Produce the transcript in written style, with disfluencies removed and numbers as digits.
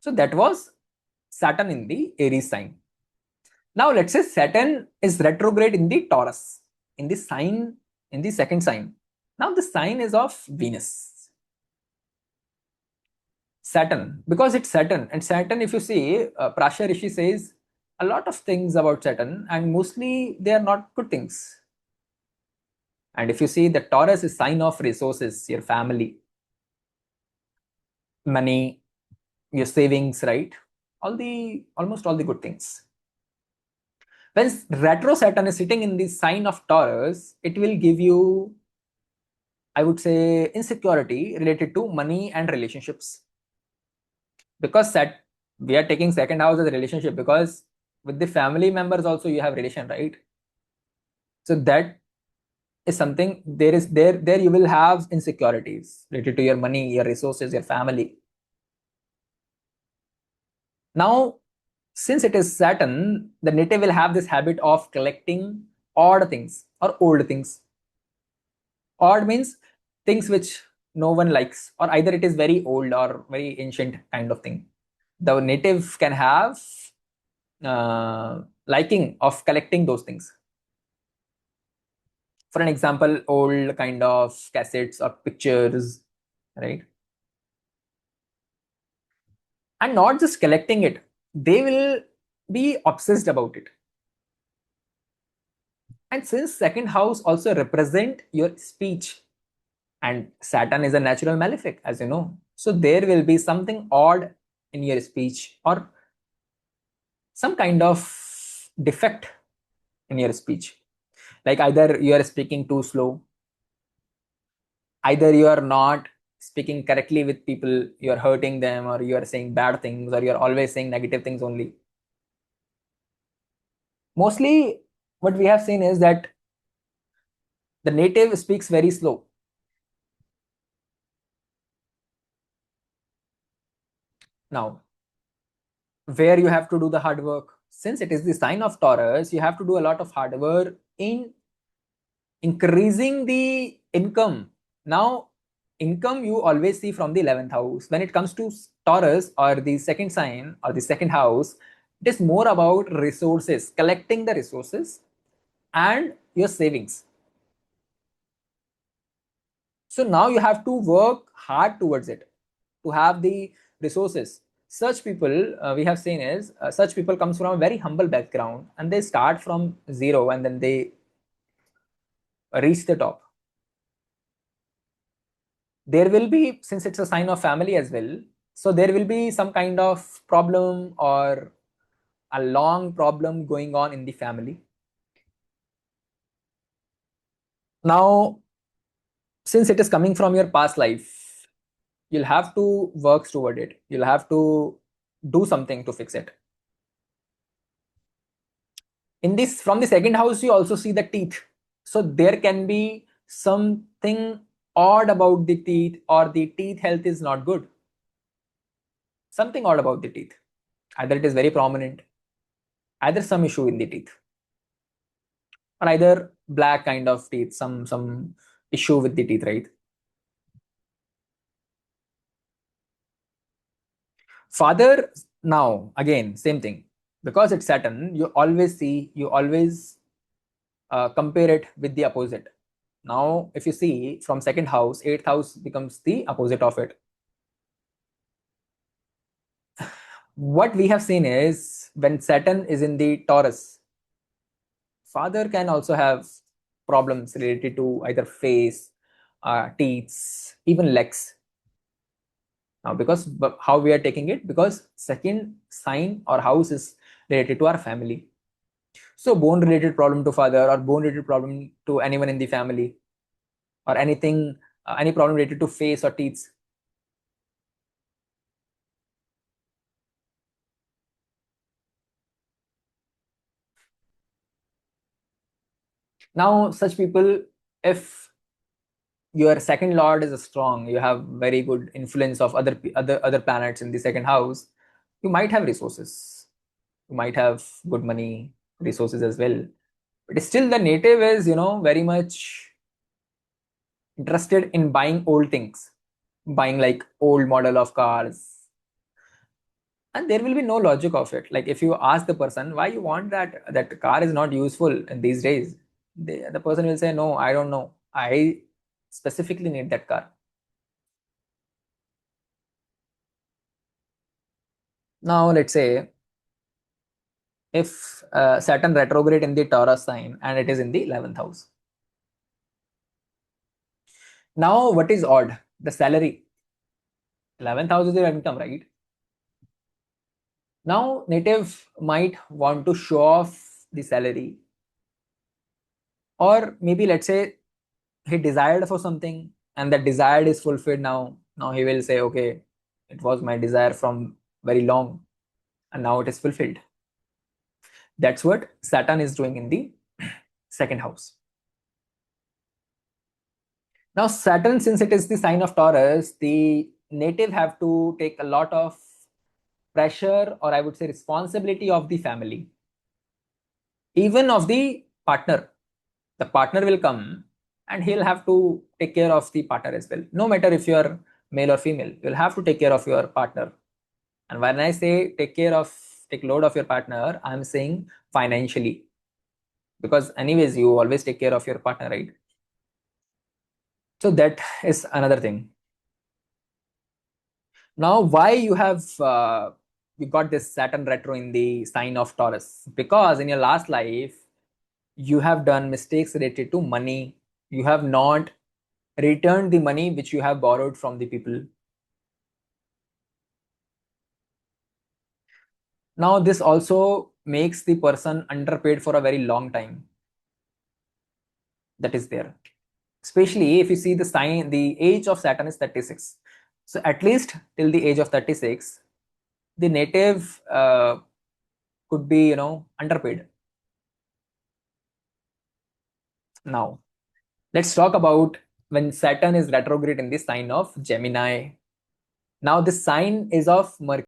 So that was Saturn in the Aries sign. Now let's say Saturn is retrograde in the Taurus, in the sign, in the second sign. Now the sign is of Venus. Saturn, because it's Saturn, and Saturn, if you see, Prasha Rishi says a lot of things about Saturn, and mostly they are not good things. And if you see, the Taurus is sign of resources, your family, money, your savings, right? Almost all the good things. When retro Saturn is sitting in the sign of Taurus, it will give you, I would say, insecurity related to money and relationships. Because we are taking second house as a relationship, because with the family members also you have relation, right? So that is something, there you will have insecurities related to your money, your resources, your family. Now, since it is Saturn, the native will have this habit of collecting odd things or old things. Odd means things which no one likes, or either it is very old or very ancient kind of thing. The native can have liking of collecting those things. For an example, old kind of cassettes or pictures, right? And not just collecting it, they will be obsessed about it. And since second house also represent your speech, and Saturn is a natural malefic, as you know, so there will be something odd in your speech, or some kind of defect in your speech. Like either you are speaking too slow, either you are not speaking correctly with people, you are hurting them, or you are saying bad things, or you are always saying negative things only. Mostly what we have seen is that the native speaks very slow. Now, where you have to do the hard work, since it is the sign of Taurus, you have to do a lot of hard work in increasing the income. Now, income you always see from the 11th house. When it comes to Taurus or the second sign or the second house, it is more about resources, collecting the resources and your savings. So now you have to work hard towards it to have the resources. Such people, we have seen is, such people comes from a very humble background, and they start from zero and then they reach the top. There will be, since it's a sign of family as well, so there will be some kind of problem or a long problem going on in the family. Now, since it is coming from your past life, you'll have to work toward it, you'll have to do something to fix it. In this, from the second house, you also see the teeth. So there can be something odd about the teeth, or the teeth health is not good. Something odd about the teeth, either it is very prominent, either some issue in the teeth, or either black kind of teeth, some issue with the teeth, right? Father, now again same thing, because it's Saturn, you always see, you always compare it with the opposite. Now if you see from second house, eighth house becomes the opposite of it. What we have seen is, when Saturn is in the Taurus, father can also have problems related to either face, teeth, even legs. Now, because how we are taking it, because second sign or house is related to our family. So bone related problem to father, or bone related problem to anyone in the family, or anything, any problem related to face or teeth. Now, such people, if your second lord is strong, you have very good influence of other planets in the second house, you might have resources, you might have good money, resources as well. But still the native is, very much interested in buying old things, buying like old model of cars, and there will be no logic of it. Like if you ask the person why you want that car is not useful in these days, the person will say, no, I don't know, I specifically need that car. Now let's say if Saturn retrograde in the Taurus sign and it is in the 11th house. Now what is odd? The salary. 11th house is your income, right? Now native might want to show off the salary, or maybe let's say he desired for something and that desired is fulfilled. Now he will say, okay, it was my desire from very long and now it is fulfilled. That's what Saturn is doing in the second house. Now Saturn, since it is the sign of Taurus, the native have to take a lot of pressure, or I would say responsibility of the family, even of the partner. The partner will come and he'll have to take care of the partner as well. No matter if you're male or female, you'll have to take care of your partner. And when I say take load of your partner, I'm saying financially, because anyways you always take care of your partner, right? So that is another thing. Now why you got this Saturn retro in the sign of Taurus? Because in your last life you have done mistakes related to money. You have not returned the money which you have borrowed from the people. Now this also makes the person underpaid for a very long time. That is there. Especially if you see the sign, the age of Saturn is 36. So at least till the age of 36, the native could be, underpaid. Now, let's talk about when Saturn is retrograde in the sign of Gemini. Now, this sign is of Mercury.